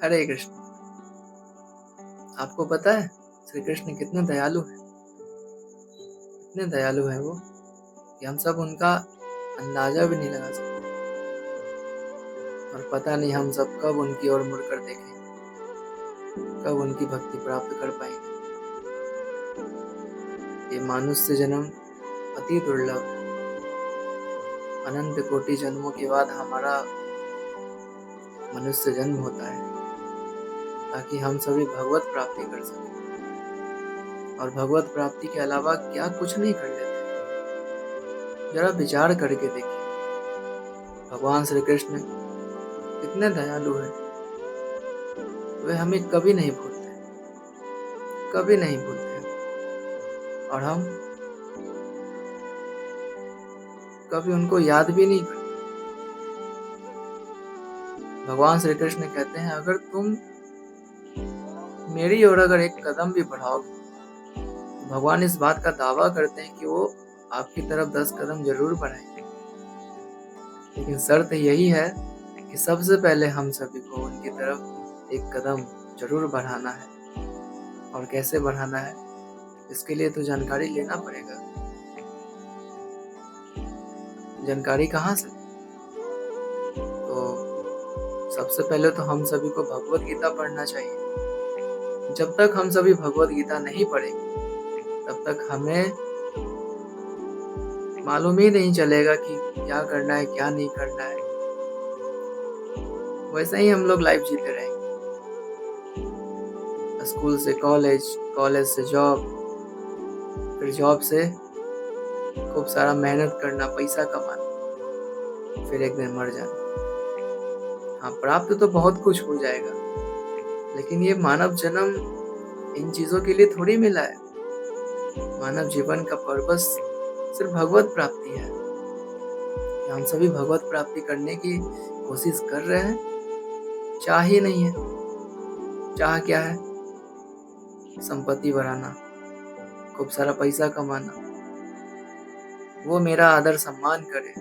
हरे कृष्ण। आपको पता है श्री कृष्ण कितने दयालु हैं? इतने दयालु हैं वो कि हम सब उनका अंदाजा भी नहीं लगा सकते। और पता नहीं हम सब कब उनकी ओर मुड़कर देखेंगे, कब उनकी भक्ति प्राप्त कर पाएंगे। ये मनुष्य जन्म अति दुर्लभ है। अनंत कोटि जन्मों के बाद हमारा मनुष्य जन्म होता है ताकि हम सभी भगवत प्राप्ति कर सकें। और भगवत प्राप्ति के अलावा क्या कुछ नहीं कर लेते। जरा विचार करके देखिए, भगवान श्री कृष्ण कितने दयालु हैं। वे हमें कभी नहीं भूलते, कभी नहीं भूलते। और हम कभी उनको याद भी नहीं करते। भगवान श्री कृष्ण कहते हैं, अगर तुम मेरी ओर अगर एक कदम भी बढ़ाओगे, भगवान इस बात का दावा करते हैं कि वो आपकी तरफ 10 कदम जरूर बढ़ाएंगे। लेकिन शर्त यही है कि सबसे पहले हम सभी को उनकी तरफ एक कदम जरूर बढ़ाना है। और कैसे बढ़ाना है, इसके लिए तो जानकारी लेना पड़ेगा। जानकारी कहाँ से? तो सबसे पहले तो हम सभी को भगवत गीता पढ़ना चाहिए। जब तक हम सभी भगवत गीता नहीं पढ़ेंगे तब तक हमें मालूम ही नहीं चलेगा कि क्या करना है, क्या नहीं करना है। वैसे ही हम लोग लाइफ जीते रहेंगे, स्कूल से कॉलेज, कॉलेज से जॉब, फिर जॉब से खूब सारा मेहनत करना, पैसा कमाना, फिर एक दिन मर जाना। हाँ, प्राप्त तो बहुत कुछ हो जाएगा, लेकिन ये मानव जन्म इन चीजों के लिए थोड़ी मिला है। मानव जीवन का पर्पस सिर्फ भगवत प्राप्ति है। हम सभी भगवत प्राप्ति करने की कोशिश कर रहे हैं। चाह ही नहीं है। चाह क्या है? संपत्ति बढ़ाना, खूब सारा पैसा कमाना, वो मेरा आदर सम्मान करे,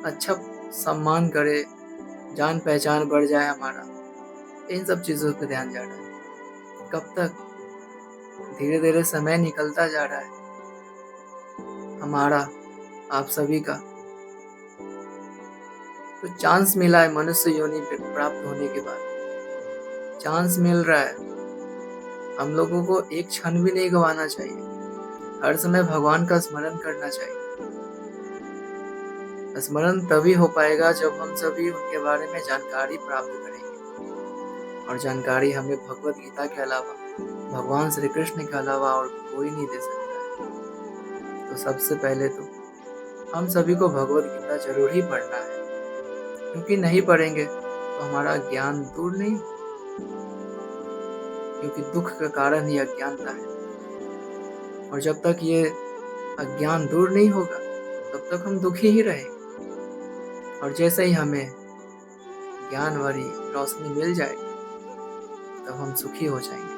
अच्छा सम्मान करे, जान पहचान बढ़ जाए हमारा। इन सब चीजों पे ध्यान जा रहा है। कब तक? धीरे धीरे समय निकलता जा रहा है हमारा, आप सभी का। तो चांस मिला है मनुष्य योनि प्राप्त होने के बाद, चांस मिल रहा है। हम लोगों को एक क्षण भी नहीं गंवाना चाहिए। हर समय भगवान का स्मरण करना चाहिए। स्मरण तभी हो पाएगा जब हम सभी उनके बारे में जानकारी प्राप्त करेंगे। और जानकारी हमें भगवत गीता के अलावा, भगवान श्री कृष्ण के अलावा और कोई नहीं दे सकता है। तो सबसे पहले तो हम सभी को भगवत गीता जरूर ही पढ़ना है, क्योंकि नहीं पढ़ेंगे तो हमारा ज्ञान दूर नहीं, क्योंकि दुख का कारण ही अज्ञानता है। और जब तक ये अज्ञान दूर नहीं होगा तब तक हम दुखी ही रहेंगे। और जैसे ही हमें ज्ञान वाली रोशनी मिल जाएगी तब हम सुखी हो जाएंगे,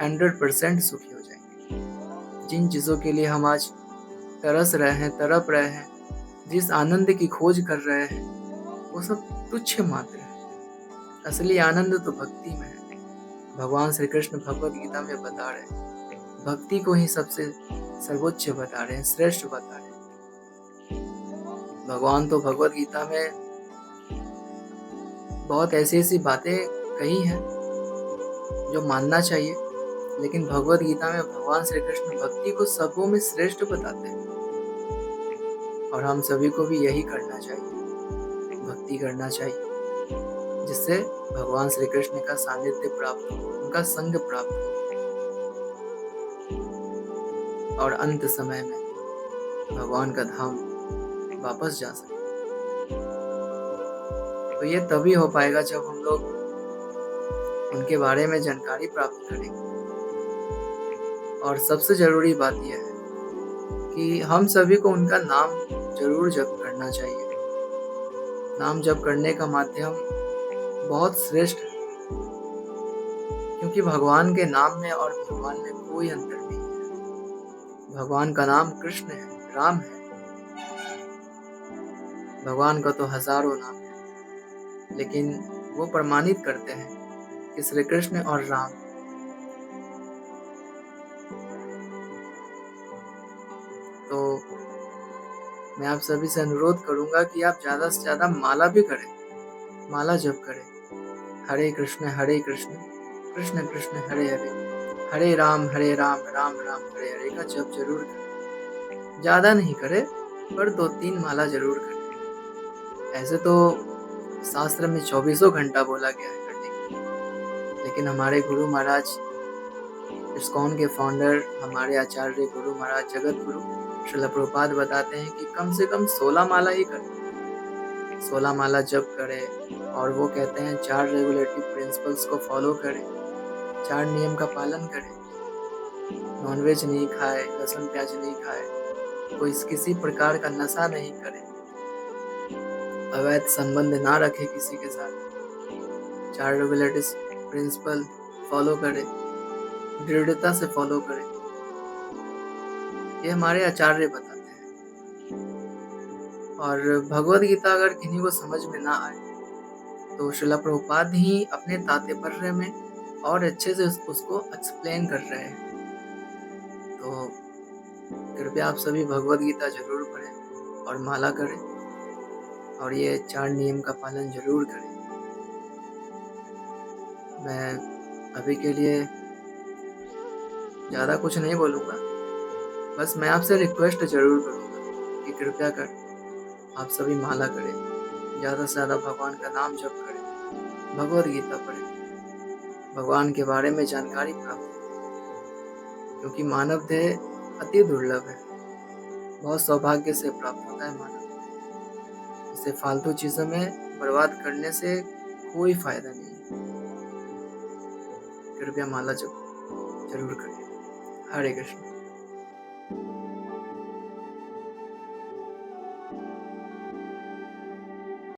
100% सुखी हो जाएंगे। जिन चीज़ों के लिए हम आज तरस रहे हैं, तड़प रहे हैं, जिस आनंद की खोज कर रहे हैं, वो सब तुच्छ मात्र है। असली आनंद तो भक्ति में है। भगवान श्री कृष्ण भगवत गीता में बता रहे हैं, भक्ति को ही सबसे सर्वोच्च बता रहे हैं, श्रेष्ठ बता रहे हैं। भगवान तो भगवत गीता में बहुत ऐसी ऐसी बातें कही हैं जो मानना चाहिए, लेकिन भगवत गीता में भगवान श्री कृष्ण भक्ति को सबों में श्रेष्ठ बताते हैं। और हम सभी को भी यही करना चाहिए, भक्ति करना चाहिए, जिससे भगवान श्री कृष्ण का सानिध्य प्राप्त हो, उनका संग प्राप्त हो, और अंत समय में भगवान का धाम वापस जा सके। तो ये तभी हो पाएगा जब हम लोग उनके बारे में जानकारी प्राप्त करेंगे। और सबसे जरूरी बात यह है कि हम सभी को उनका नाम जरूर जप करना चाहिए। नाम जप करने का माध्यम बहुत श्रेष्ठ है, क्योंकि भगवान के नाम में और भगवान में कोई अंतर नहीं है। भगवान का नाम कृष्ण है, राम है। भगवान का तो हजारों नाम है, लेकिन वो प्रमाणित करते हैं कि श्री कृष्ण और राम तो मैं आप सभी से अनुरोध करूंगा कि आप ज़्यादा से ज़्यादा माला भी करें, माला जप करें। हरे कृष्ण कृष्ण कृष्ण हरे राम राम राम हरे हरे का जप जरूर करें। ज़्यादा नहीं करें पर 2-3 माला जरूर करें। ऐसे तो शास्त्र में 24 घंटा बोला गया है करने के, लेकिन हमारे गुरु महाराज इस्कॉन के फाउंडर हमारे आचार्य गुरु महाराज जगत गुरु श्रील प्रभुपाद बताते हैं कि कम से कम 16 माला ही करें, 16 माला जप करें। और वो कहते हैं 4 रेगुलेटरी प्रिंसिपल्स को फॉलो करें, 4 नियम का पालन करें। नॉनवेज नहीं खाए, लहसुन प्याज नहीं खाए, कोई किसी प्रकार का नशा नहीं करे, अवैध संबंध ना रखे किसी के साथ, 4 रेगुलेटरी प्रिंसिपल फॉलो करें, दृढ़ता से फॉलो करें। ये हमारे आचार्य बताते हैं। और भगवद गीता अगर किन्हीं को समझ में ना आए तो श्रील प्रभुपाद ही अपने तात्पर्य में और अच्छे से उसको एक्सप्लेन कर रहे हैं। तो कृपया आप सभी भगवद गीता जरूर पढ़ें और माला करें और ये 4 नियम का पालन जरूर करें। मैं अभी के लिए ज़्यादा कुछ नहीं बोलूँगा, बस मैं आपसे रिक्वेस्ट जरूर करूँगा कि कृपया कर आप सभी माला करें, ज़्यादा से ज़्यादा भगवान का नाम जप करें, भगवद गीता पढ़ें, भगवान के बारे में जानकारी प्राप्त करें, क्योंकि मानव देह अति दुर्लभ है, बहुत सौभाग्य से प्राप्त होता है मानव। इसे फालतू चीज़ों में बर्बाद करने से कोई फायदा नहीं है। कृपया माला जप जरूर करें। हरे कृष्ण।